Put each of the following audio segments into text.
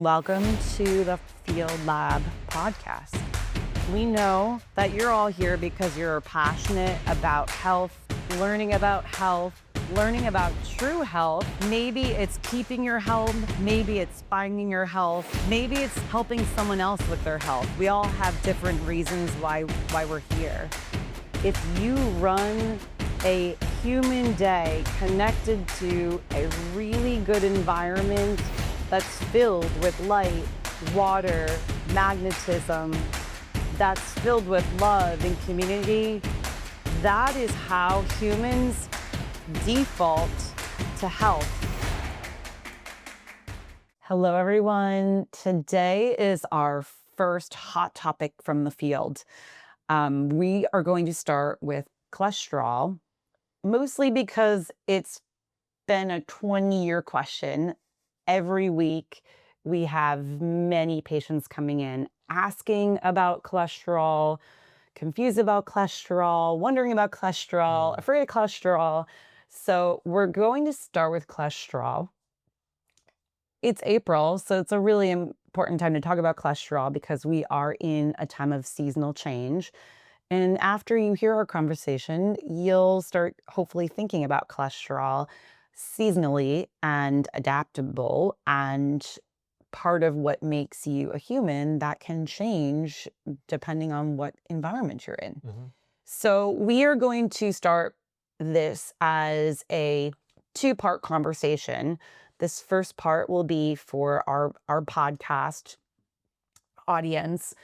Welcome to the Field Lab podcast. We know that you're all here because you're passionate about health, learning about true health. Maybe it's keeping your health, maybe it's finding your health, maybe it's helping someone else with their health. We all have different reasons why we're here. If you run a human day connected to a really good environment that's filled with light, water, magnetism, that's filled with love and community, that is how humans default to health. Hello, everyone. Today is our first hot topic from the field. We are going to start with cholesterol, mostly because it's been a 20-year question. Every week, we have many patients coming in asking about cholesterol, confused about cholesterol, wondering about cholesterol, afraid of cholesterol. So we're going to start with cholesterol. It's April, so it's a really important time to talk about cholesterol because we are in a time of seasonal change. And after you hear our conversation, you'll start hopefully thinking about cholesterol seasonally and adaptable, and part of what makes you a human that can change depending on what environment you're in. So we are going to start this as a two-part conversation. This first part will be for our podcast audience.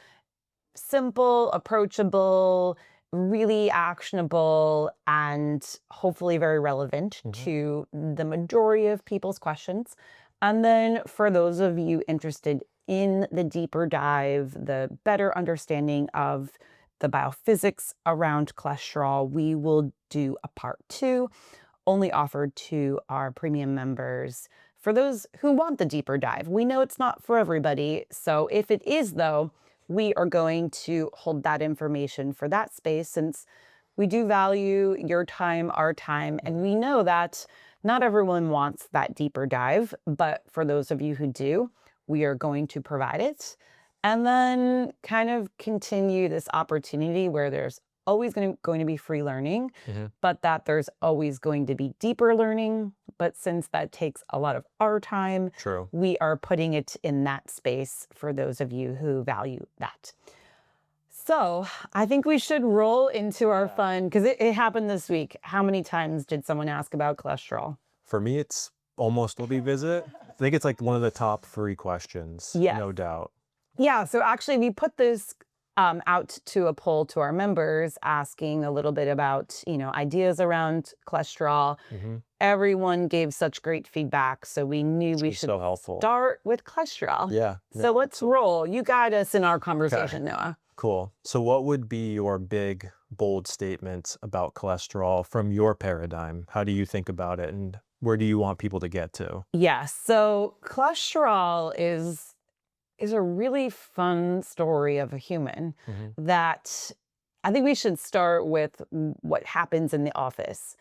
Simple, approachable, really actionable, and hopefully very relevant to the majority of people's questions. And then for those of you interested in the deeper dive, the better understanding of the biophysics around cholesterol, we will do a part 2, only offered to our premium members. For those who want the deeper dive, we know it's not for everybody. So if it is, though, we are going to hold that information for that space, since we do value your time, our time, and we know that not everyone wants that deeper dive, but for those of you who do, we are going to provide it. And then kind of continue this opportunity where there's always going to be free learning, but that there's always going to be deeper learning. But since that takes a lot of our time, True. we are putting it in that space for those of you who value that. So I think we should roll into our fun, because it happened this week. How many times did someone ask about cholesterol? For me, it's almost will be visit. I think it's like one of the top 3 questions, Yes. no doubt. Yeah, so actually we put this out to a poll to our members, asking a little bit about, ideas around cholesterol. Everyone gave such great feedback, so we knew we should so helpful. start with cholesterol. Yeah. So let's roll. You guide us in our conversation, Noah. Cool. So what would be your big, bold statement about cholesterol from your paradigm? How do you think about it, and where do you want people to get to? Yeah, so cholesterol is a really fun story of a human that I think we should start with what happens in the office.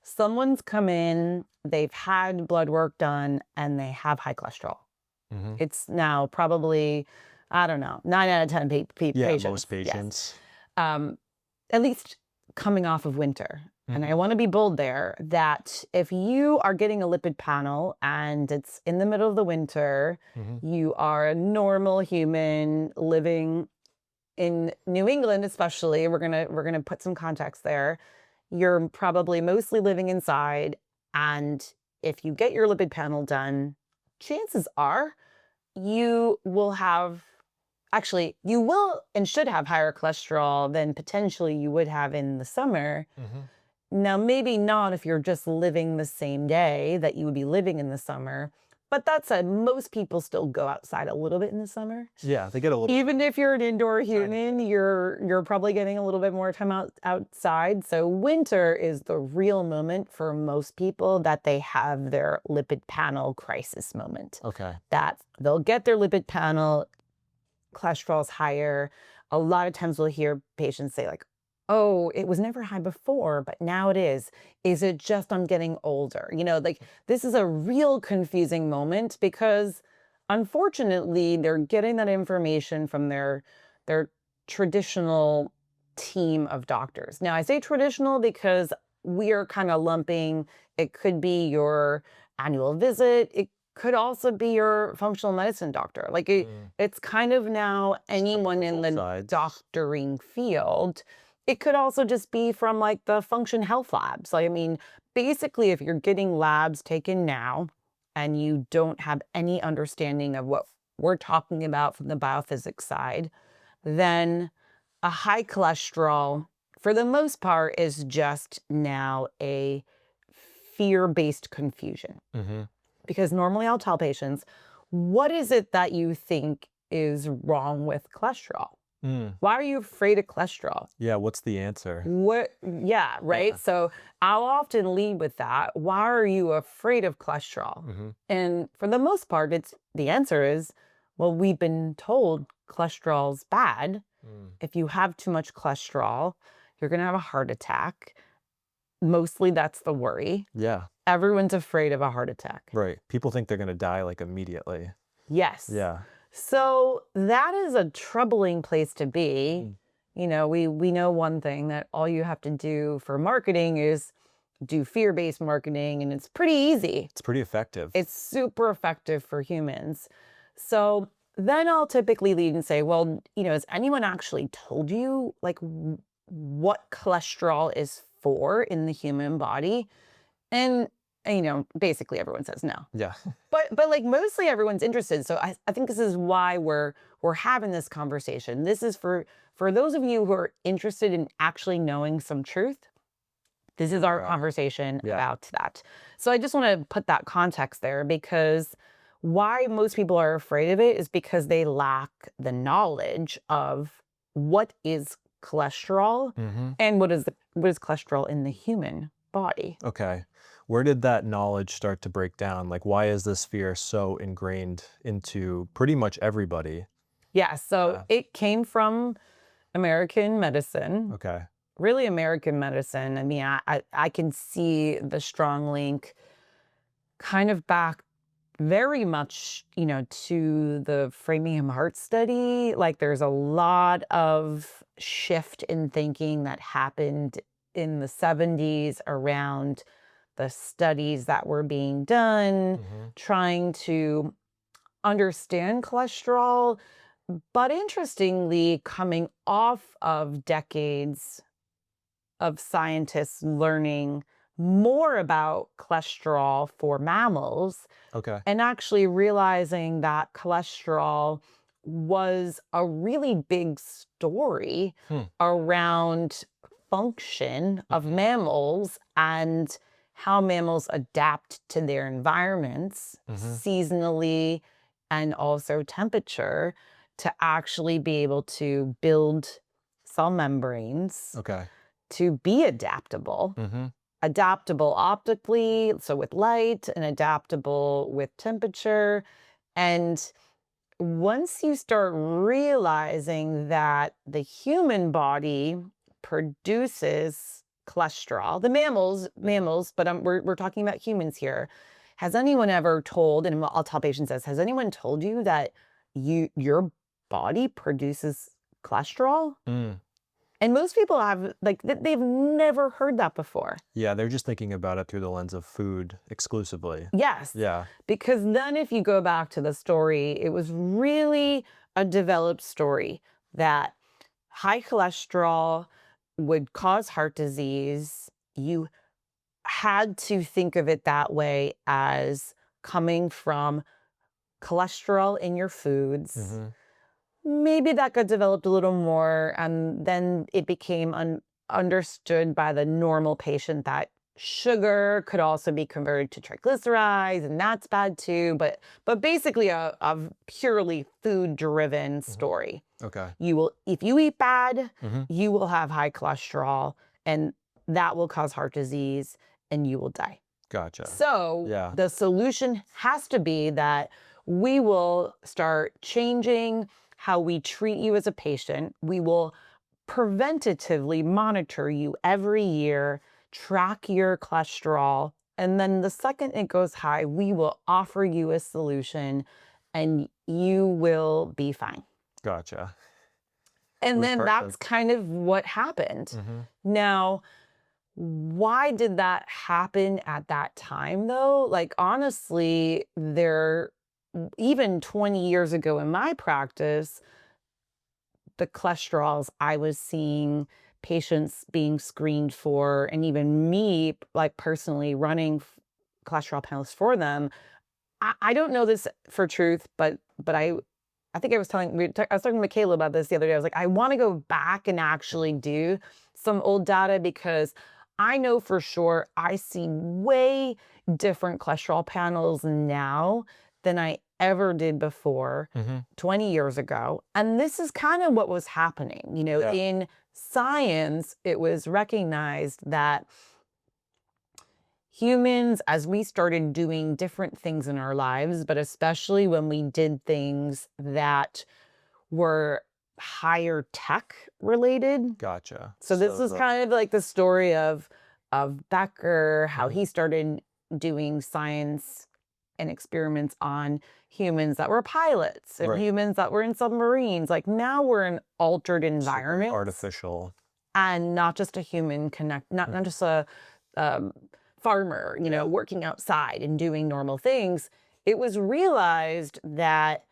Someone's come in, they've had blood work done, and they have high cholesterol. It's now probably, I don't know, 9 out of 10 patients. Most patients. Yes. At least coming off of winter. And I want to be bold there that if you are getting a lipid panel and it's in the middle of the winter, you are a normal human living in New England, especially. We're gonna put some context there. You're probably mostly living inside, and if you get your lipid panel done, chances are you will have, actually, you will and should have higher cholesterol than potentially you would have in the summer. Now, maybe not if you're just living the same day that you would be living in the summer, but that said, most people still go outside a little bit in the summer. Yeah, they get a little. Even if you're an indoor human, you're probably getting a little bit more time outside. So winter is the real moment for most people that they have their lipid panel crisis moment. Okay. That they'll get their lipid panel, cholesterol's higher. A lot of times we'll hear patients say like, oh, it was never high before, but now it is. Is it just I'm getting older? Like this is a real confusing moment because Unfortunately, they're getting that information from their traditional team of doctors. Now, I say traditional because we are kind of lumping it could be your annual visit. It could also be your functional medicine doctor. Mm. It's kind of now It's coming anyone from in both the sides. doctoring field. It could also just be from like the function health labs. Like, I mean, basically, if you're getting labs taken now and you don't have any understanding of what we're talking about from the biophysics side, then a high cholesterol, for the most part, is just now a fear-based confusion. Mhm. Because normally I'll tell patients, what is it that you think is wrong with cholesterol? Mm. Why are you afraid of cholesterol? Yeah, what's the answer? Yeah, right? Yeah. So I'll often lead with that. Why are you afraid of cholesterol? Mhm. And for the most part, the answer is, well, we've been told cholesterol's bad. Mm. If you have too much cholesterol, you're going to have a heart attack. Mostly that's the worry. Yeah, Everyone's afraid of a heart attack. right. People think they're gonna die, like, immediately. Yes. Yeah. So that is a troubling place to be. Mm. We know one thing that all you have to do for marketing is do fear-based marketing, and it's pretty easy. It's pretty effective. It's super effective for humans. So then I'll typically lead and say, well, has anyone actually told you like what cholesterol is for in the human body? And basically everyone says no. Yeah. But like mostly everyone's interested. So I think this is why we're having this conversation. This is for those of you who are interested in actually knowing some truth. This is our Yeah. conversation Yeah. about that. So I just want to put that context there because why most people are afraid of it is because they lack the knowledge of what is cholesterol Mhm. and what is cholesterol in the human body. Okay. Where did that knowledge start to break down? Like, why is this fear so ingrained into pretty much everybody? Yeah, so Yeah. it came from American medicine, Okay. really American medicine. I mean, I can see the strong link kind of back very much, to the Framingham Heart Study. Like there's a lot of shift in thinking that happened in the 70s around the studies that were being done, Mhm. trying to understand cholesterol. But interestingly, coming off of decades of scientists learning more about cholesterol for mammals Okay. and actually realizing that cholesterol was a really big story Hmm. around function of Mhm. mammals and how mammals adapt to their environments Mhm. seasonally and also temperature to actually be able to build cell membranes Okay. to be adaptable. Mhm. Adaptable optically, so with light, and adaptable with temperature. And once you start realizing that the human body produces cholesterol, the mammals, but we're talking about humans here. Has anyone ever told, and I'll tell patients this, has anyone told you that your body produces cholesterol? Mm. And most people have, like, they've never heard that before. Yeah, they're just thinking about it through the lens of food exclusively. Yes, Yeah. because then if you go back to the story, it was really a developed story that high cholesterol would cause heart disease. You had to think of it that way as coming from cholesterol in your foods. Mhm. Maybe that got developed a little more, and then it became understood by the normal patient that sugar could also be converted to triglycerides, and that's bad too. But basically, a purely food-driven Mhm. story. Okay. If you eat bad, Mhm. you will have high cholesterol, and that will cause heart disease, and you will die. Gotcha. So Yeah. the solution has to be that we will start changing how we treat you as a patient. We will preventatively monitor you every year, track your cholesterol, and then the second it goes high, we will offer you a solution and you will be fine. Gotcha. And Was then that's kind of what happened. Now, why did that happen at that time though? Like honestly, even 20 years ago in my practice, the cholesterols I was seeing patients being screened for, and even me, like personally running cholesterol panels for them. I don't know this for truth, but I think I was I was talking to Michaela about this the other day. I was like, I want to go back and actually do some old data because I know for sure I see way different cholesterol panels now than I ever did before 20 years ago. And this is kind of what was happening. Yeah. In science, it was recognized that humans, as we started doing different things in our lives, but especially when we did things that were higher tech related. Gotcha. So this is kind of like the story of Becker, how he started doing science and experiments on humans that were pilots and humans that were in submarines. Like now we're in altered environments. Artificial. And not just a human not just a farmer, working outside and doing normal things. It was realized that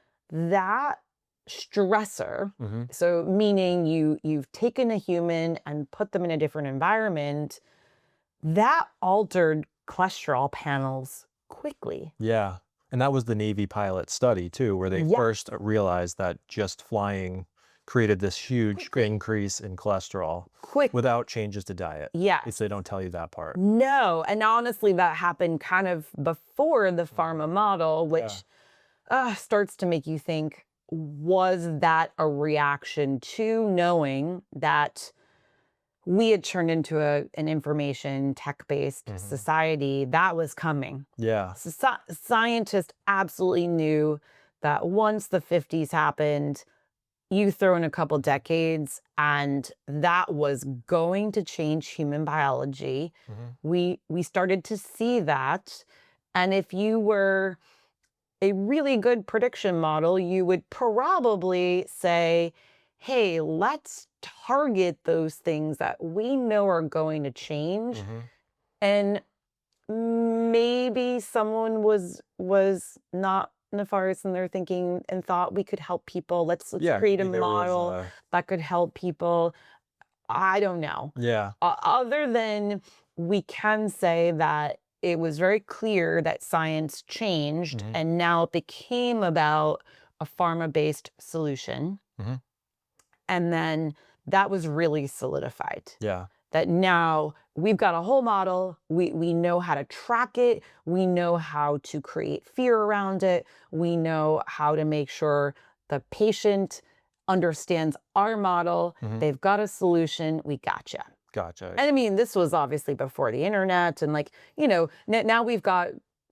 stressor, so meaning you've taken a human and put them in a different environment, that altered cholesterol panels quickly. Yeah. And that was the Navy pilot study too, where they first realized that just flying created this huge increase in cholesterol without changes to diet. Yeah. If they don't tell you that part. No. And honestly, that happened kind of before the pharma model, which starts to make you think, was that a reaction to knowing that we had turned into an information tech-based society that was coming? Yeah. Scientists absolutely knew that once the 50s happened, you throw in a couple decades, and that was going to change human biology. We started to see that. And if you were a really good prediction model, you would probably say, hey, let's target those things that we know are going to change. And maybe someone was not nefarious in their thinking and thought we could help people. Let's create a model that could help people. I don't know. Yeah. Other than we can say that it was very clear that science changed and now it became about a pharma-based solution. And then that was really solidified. Yeah. That now we've got a whole model. We know how to track it. We know how to create fear around it. We know how to make sure the patient understands our model. They've got a solution. We gotcha. Gotcha. And I mean, this was obviously before the internet, and now we've got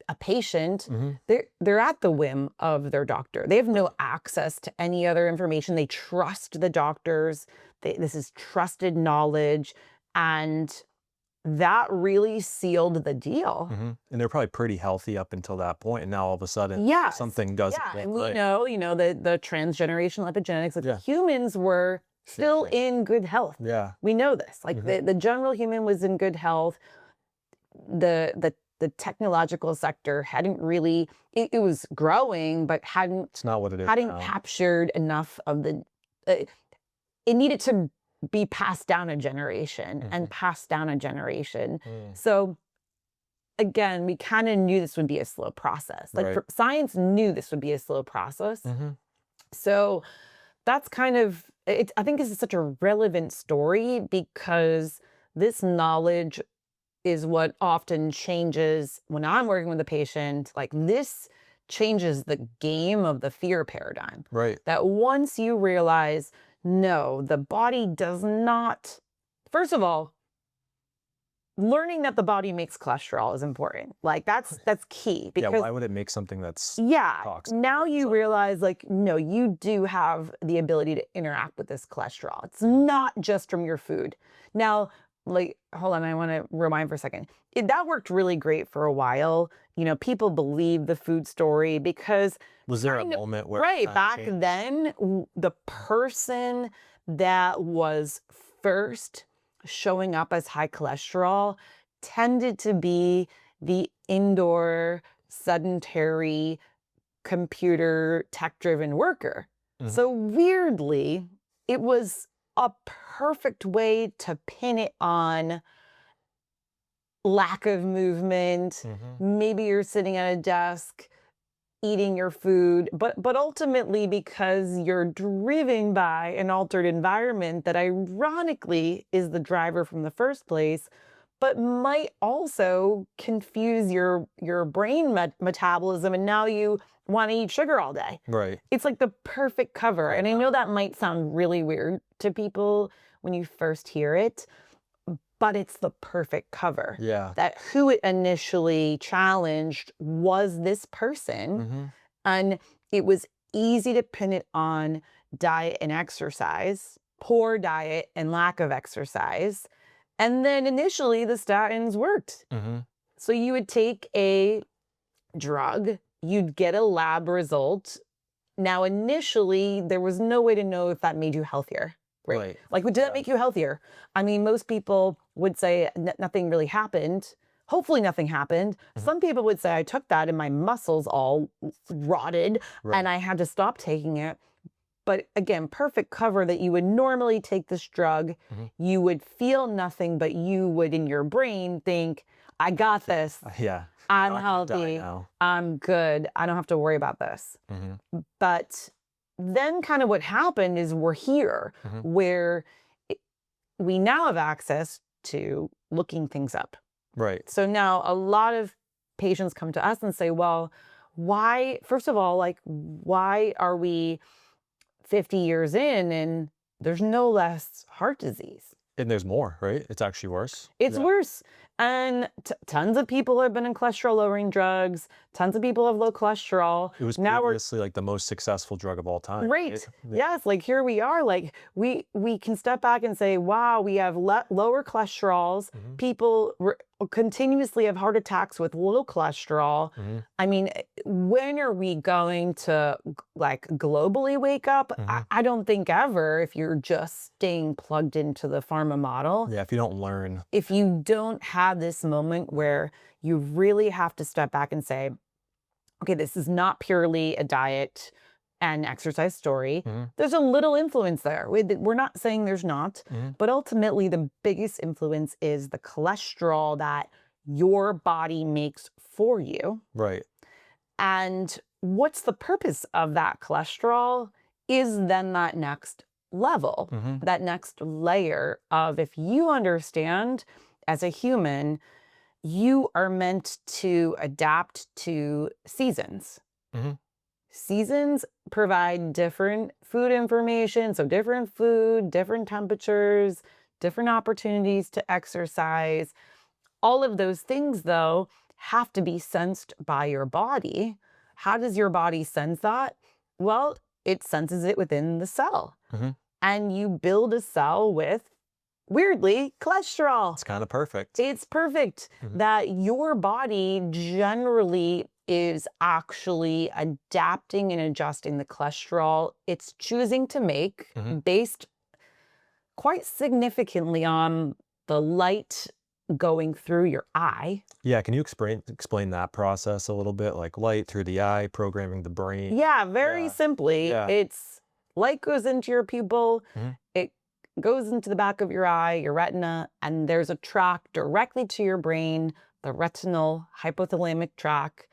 a patient. They're at the whim of their doctor. They have no access to any other information. They trust the doctors. This is trusted knowledge. And that really sealed the deal. And they're probably pretty healthy up until that point. And now all of a sudden, something doesn't look and we right. know, the transgenerational epigenetics, like humans were still in good health. Yeah. We know this. Like the general human was in good health. The technological sector hadn't really, it was growing, but It's not what it is hadn't now. captured enough of the, it needed to be passed down a generation and passed down a generation. So again, we kind of knew this would be a slow process. Like science knew this would be a slow process. So that's kind of, I think this is such a relevant story because this knowledge is what often changes when I'm working with a patient. Like this changes the game of the fear paradigm. Right. That once you realize, no, the body does not, first of all, learning that the body makes cholesterol is important. Like that's key. Because why would it make something that's toxic? Now you realize, like, no, you do have the ability to interact with this cholesterol. It's not just from your food. Now, like, hold on, I want to rewind for a second. That worked really great for a while. People believe the food story because Was there a moment where it right kinda back changed? then, the person that was first showing up as high cholesterol tended to be the indoor, sedentary, computer tech-driven worker. Mhm. So weirdly, it was a perfect way to pin it on lack of movement. Mhm. Maybe you're sitting at a desk eating your food, but ultimately because you're driven by an altered environment that ironically is the driver from the first place, but might also confuse your brain metabolism, and now you want to eat sugar all day. Right. It's like the perfect cover. Oh, And I wow. know that might sound really weird to people when you first hear it, but it's the perfect cover. Yeah. That who it initially challenged was this person, Mhm. and it was easy to pin it on diet and exercise, poor diet and lack of exercise. And then initially the statins worked. Mhm. So you would take a drug, you'd get a lab result. Now, initially, there was no way to know if that made you healthier. Right. Right. Like, did that Yeah. make you healthier? I mean, most people would say nothing really happened. Hopefully, nothing happened. Mhm. Some people would say I took that and my muscles all rotted and Right. I had to stop taking it. But again, perfect cover that you would normally take this drug, Mhm. you would feel nothing, but you would in your brain think, I got this. Yeah. I'm Not gonna die healthy. now. I'm good. I don't have to worry about this. Mhm. But then kind of what happened is we're here Mhm. where it, we now have access to looking things up. Right. So now a lot of patients come to us and say, well, why, first of all, like, why are we 50 years in and there's no less heart disease? And there's more, right? It's actually worse? It's Yeah. worse. And tons of people have been in cholesterol lowering drugs. Tons of people have low cholesterol. It was Now we're previously, like, the most successful drug of all time, right? right. Yeah. Yes, like here we are. Like we can step back and say, wow, we have lower cholesterols. Mhm. People continuously have heart attacks with low cholesterol. Mhm. I mean, when are we going to like globally wake up? Mhm. I don't think ever if you're just staying plugged into the pharma model. Yeah, if you don't learn. If you don't have this moment where you really have to step back and say, okay, this is not purely a diet and exercise story. Mhm. There's a little influence there. We're not saying there's not, Mhm. but ultimately, the biggest influence is the cholesterol that your body makes for you. Right. And what's the purpose of that cholesterol is then that next level, Mhm. that next layer of if you understand as a human, you are meant to adapt to seasons. Mhm. Seasons provide different food information, so different food, different temperatures, different opportunities to exercise. All of those things, though, have to be sensed by your body. How does your body sense that? Well, it senses it within the cell. Mhm. And you build a cell with, weirdly, cholesterol. It's kinda perfect. It's perfect Mhm. that your body generally is actually adapting and adjusting the cholesterol it's choosing to make Mhm. based quite significantly on the light going through your eye. Yeah, can you explain that process a little bit? Like, light through the eye, programming the brain? Yeah, very Yeah. simply, Yeah. it's light goes into your pupil, Mhm. it goes into the back of your eye, your retina, and there's a track directly to your brain, the retinal hypothalamic tract.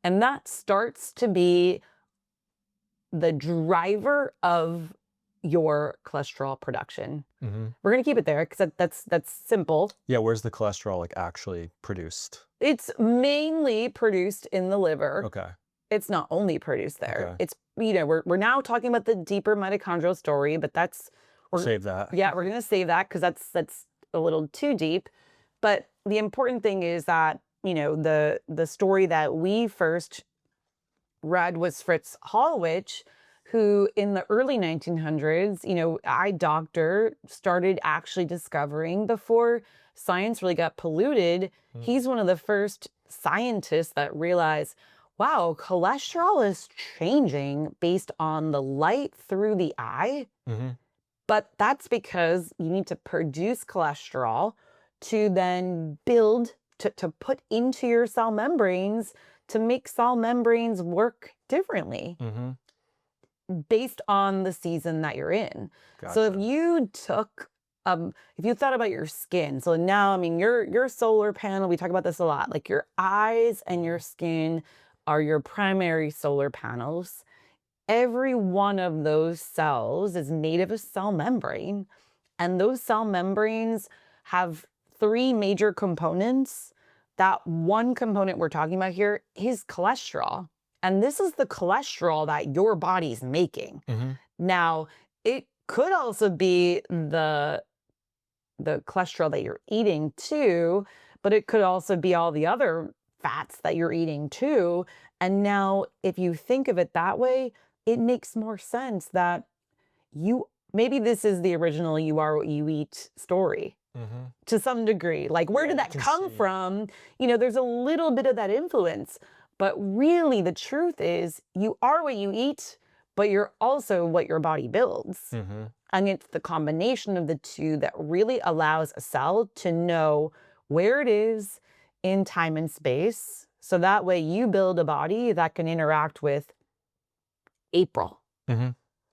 And that starts to be the driver of your cholesterol production. Mhm. We're gonna keep it there because that's simple. Yeah, where's the cholesterol, like, actually produced? It's mainly produced in the liver. Okay. It's not only produced there. Okay. It's we're now talking about the deeper mitochondrial story, but that's We'll we're save that. yeah, we're gonna save that because that's a little too deep. But the important thing is that, the story that we first read was Fritz Hallwich, who in the early 1900s, eye doctor started actually discovering before science really got polluted. He's one of the first scientists that realized, wow, cholesterol is changing based on the light through the eye. But that's because you need to produce cholesterol to then build, to put into your cell membranes to make cell membranes work differently based on the season that you're in. Gotcha. So if you took, if you thought about your skin, so now, I mean, your solar panel, we talk about this a lot, like your eyes and your skin are your primary solar panels. Every one of those cells is made of a cell membrane, and those cell membranes have three major components. That one component we're talking about here is cholesterol. And this is the cholesterol that your body's making. Now, it could also be the cholesterol that you're eating too, but it could also be all the other fats that you're eating too. And now, if you think of it that way, it makes more sense that maybe this is the original "you are what you eat" story to some degree. Like, where did that come from? There's a little bit of that influence, but really the truth is you are what you eat, but you're also what your body builds. And it's the combination of the two that really allows a cell to know where it is in time and space. So that way you build a body that can interact with April.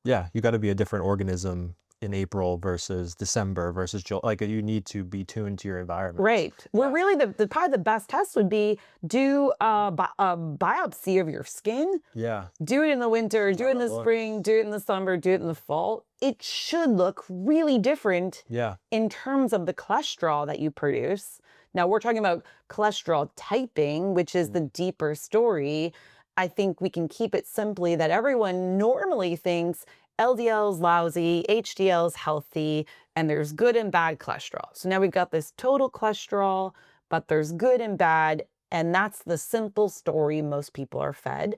Yeah, you got to be a different organism in April versus December versus July. Like, you need to be tuned to your environment. Right. Well, really, probably the best test would be do a biopsy of your skin. Yeah. Do it in the winter, do it in the spring, do it in the summer, do it in the fall. It should look really different in terms of the cholesterol that you produce. Now, we're talking about cholesterol typing, which is the deeper story. I think we can keep it simply that everyone normally thinks LDL is lousy, HDL is healthy, and there's good and bad cholesterol. So now we've got this total cholesterol, but there's good and bad, and that's the simple story most people are fed.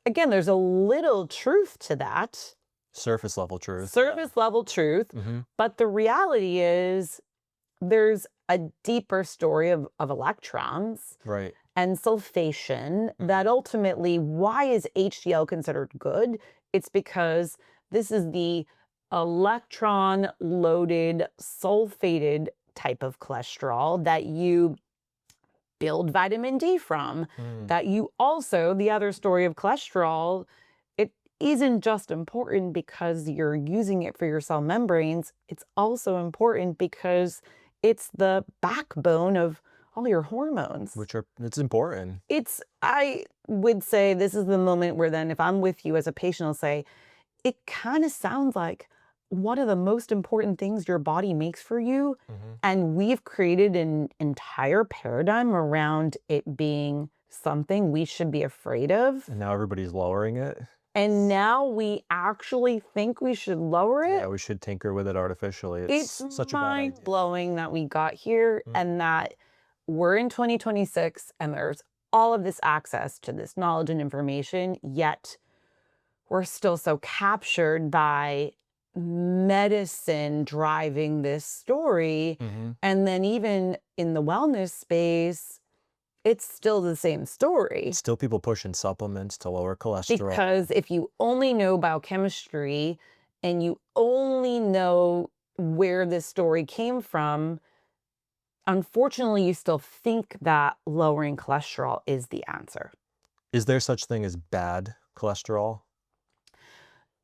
Again, there's a little truth to that. Surface level truth. Surface level truth. But the reality is there's a deeper story of electrons. Right. And sulfation that ultimately, why is HDL considered good? It's because this is the electron-loaded, sulfated type of cholesterol that you build vitamin D from. That you also, the other story of cholesterol, it isn't just important because you're using it for your cell membranes. It's also important because it's the backbone of all your hormones. It's important. I would say this is the moment where then if I'm with you as a patient, I'll say, it kind of sounds like one of the most important things your body makes for you. And we've created an entire paradigm around it being something we should be afraid of. And now everybody's lowering it. And now we actually think we should lower it. Yeah, we should tinker with it artificially. It's such a bad idea. mind-blowing that we got here and that we're in 2026 and there's all of this access to this knowledge and information, yet we're still so captured by medicine driving this story. And then even in the wellness space, it's still the same story. Still people pushing supplements to lower cholesterol. Because if you only know biochemistry and you only know where this story came from, unfortunately, you still think that lowering cholesterol is the answer. Is there such thing as bad cholesterol?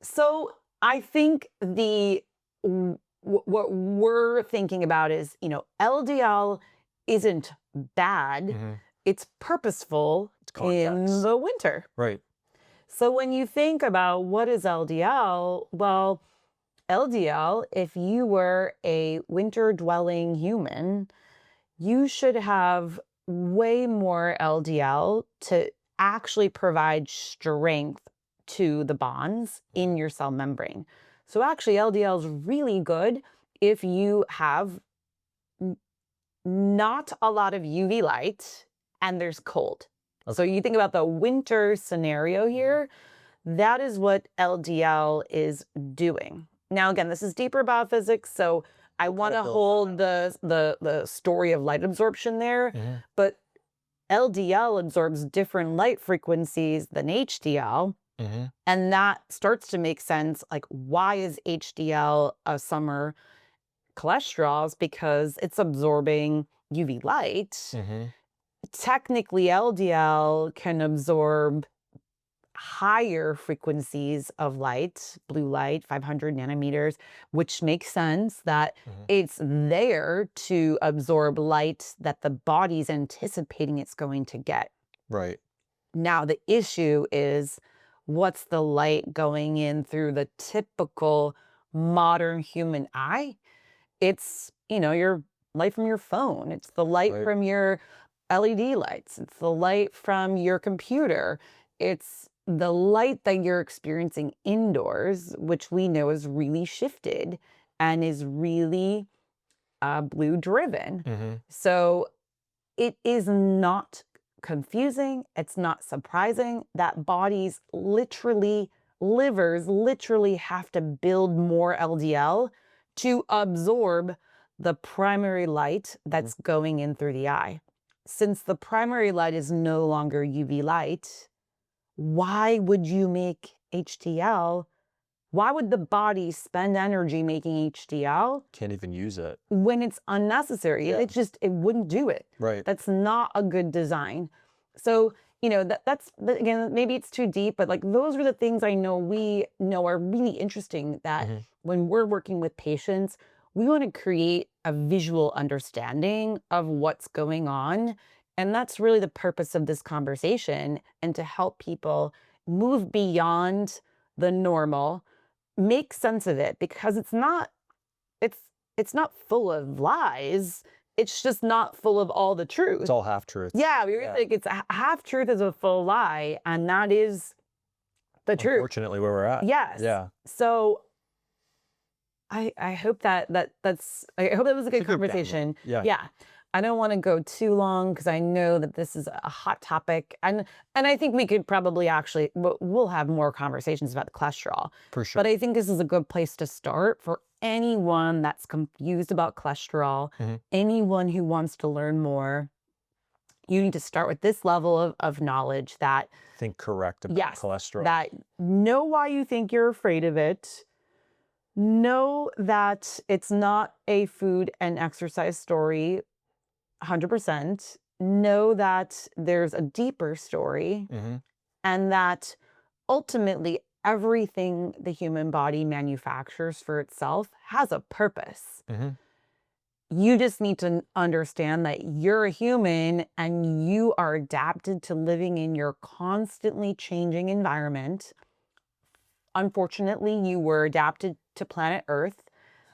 So I think what we're thinking about is, LDL isn't bad. It's purposeful in the winter. Right. So when you think about what is LDL, well, LDL, if you were a winter-dwelling human, you should have way more LDL to actually provide strength to the bonds in your cell membrane. So actually, LDL is really good if you have not a lot of UV light and there's cold. So you think about the winter scenario here, That is what LDL is doing. Now, again, this is deeper biophysics, so I want to hold the story of light absorption there, but LDL absorbs different light frequencies than HDL. And that starts to make sense. Like, why is HDL a summer cholesterol? Is because it's absorbing UV light. Technically, LDL can absorb higher frequencies of light, blue light, 500 nanometers, which makes sense that it's there to absorb light that the body's anticipating it's going to get. Right. Now, the issue is, what's the light going in through the typical modern human eye? It's, your light from your phone. It's the light from your LED lights. It's the light from your computer. It's the light that you're experiencing indoors, which we know is really shifted and is really blue driven. So it is not confusing. It's not surprising that bodies livers literally have to build more LDL to absorb the primary light that's going in through the eye. Since the primary light is no longer UV light, why would you make HDL? Why would the body spend energy making HDL? Can't even use it. When it's unnecessary. Yeah. It wouldn't do it. Right. That's not a good design. So, that's, again, maybe it's too deep, but like those are the things I know we know are really interesting, that when we're working with patients, we want to create a visual understanding of what's going on. And that's really the purpose of this conversation, and to help people move beyond the normal, make sense of it, because it's not full of lies. It's just not full of all the truth. It's all half truth. Yeah, we think it's a half truth is a full lie, and that is the truth. Unfortunately, where we're at. Yes. Yeah. So I hope that was a good conversation. Yeah. Yeah. I don't want to go too long, because I know that this is a hot topic, and I think we could probably we'll have more conversations about the cholesterol. For sure. But I think this is a good place to start for anyone that's confused about cholesterol, anyone who wants to learn more. You need to start with this level of knowledge, that think correct about cholesterol. That know why you think you're afraid of it. Know that it's not a food and exercise story. 100%. Know that there's a deeper story, and that ultimately everything the human body manufactures for itself has a purpose. You just need to understand that you're a human and you are adapted to living in your constantly changing environment. Unfortunately, you were adapted to planet Earth.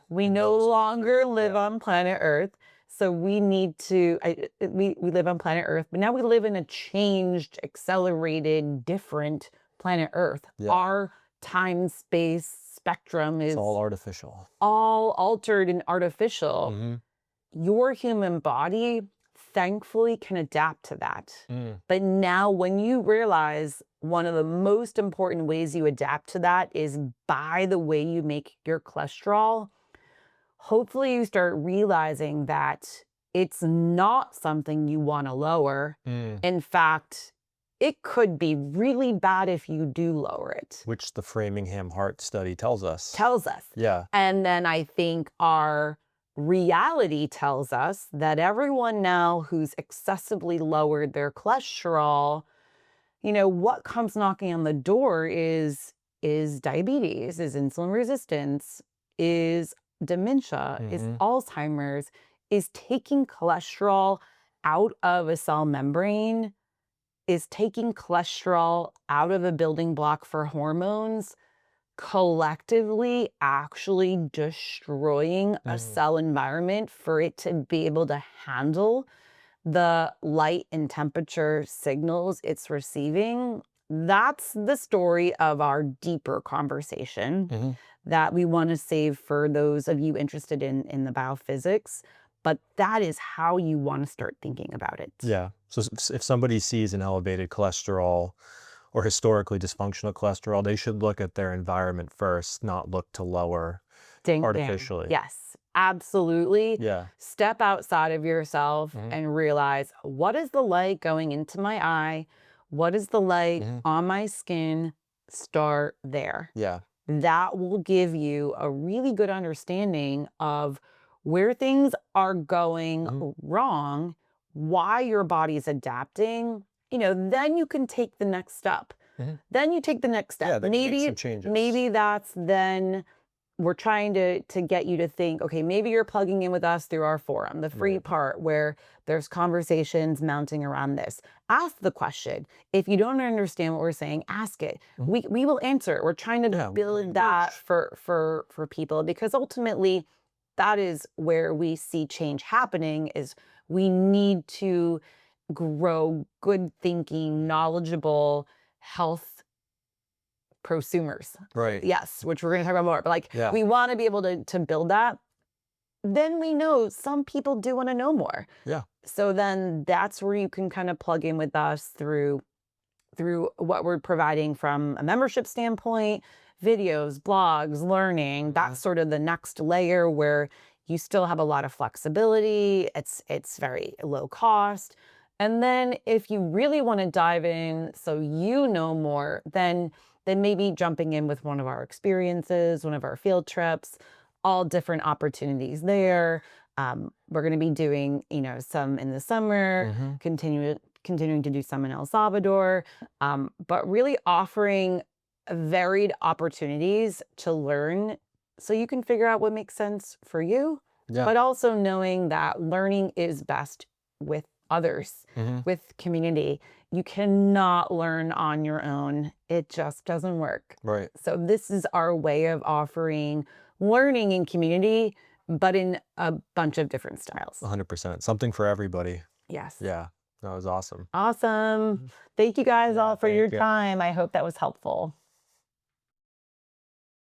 We no longer live on planet Earth. So we need to, we live on planet Earth, but now we live in a changed, accelerated, different planet Earth. Our time-space spectrum is all artificial. All altered and artificial. Your human body, thankfully, can adapt to that. But now when you realize one of the most important ways you adapt to that is by the way you make your cholesterol, hopefully you start realizing that it's not something you want to lower. In fact, it could be really bad if you do lower it. Which the Framingham Heart Study tells us. Yeah. And then I think our reality tells us that everyone now who's excessively lowered their cholesterol, what comes knocking on the door is diabetes, is insulin resistance, is dementia, is Alzheimer's, is taking cholesterol out of a cell membrane, is taking cholesterol out of a building block for hormones, collectively actually destroying a cell environment for it to be able to handle the light and temperature signals it's receiving. That's the story of our deeper conversation that we want to save for those of you interested in the biophysics. But that is how you want to start thinking about it. Yeah. So if somebody sees an elevated cholesterol or historically dysfunctional cholesterol, they should look at their environment first, not look to lower Ding dang. artificially. Yes, absolutely. Yeah. Step outside of yourself Mhm. and realize, what is the light going into my eye? What is the light Mhm. on my skin? Start there. Yeah. That will give you a really good understanding of where things are going Mhm. wrong, why your body's adapting. Then you can take the next step. Mhm. Then you take the next Yeah, step. they can make some changes. Maybe that's then we're trying to get you to think, okay, maybe you're plugging in with us through our forum, the free Right. part where there's conversations mounting around this. Ask the question. If you don't understand what we're saying, ask it. Mhm. We will answer. We're trying to Yeah. build that for people, because ultimately that is where we see change happening. Is we need to grow good thinking, knowledgeable, health prosumers. Right. Yes, which we're going to talk about more. But like, Yeah. we want to be able to build that. Then we know some people do want to know more. Yeah. So then that's where you can kind of plug in with us through what we're providing from a membership standpoint, videos, blogs, learning. That's sort of the next layer where you still have a lot of flexibility. It's very low cost. And then if you really want to dive in so you know more, then maybe jumping in with one of our experiences, one of our field trips, all different opportunities there. We're going to be doing, some in the summer, Mhm. continuing to do some in El Salvador, but really offering varied opportunities to learn so you can figure out what makes sense for you, Yeah. but also knowing that learning is best with others, Mhm. with community. You cannot learn on your own. It just doesn't work. Right. So this is our way of offering learning in community, but in a bunch of different styles. 100%. Something for everybody. Yes. Yeah. That was awesome. Awesome. Thank you guys Yeah, all for your thank you. time. I hope that was helpful.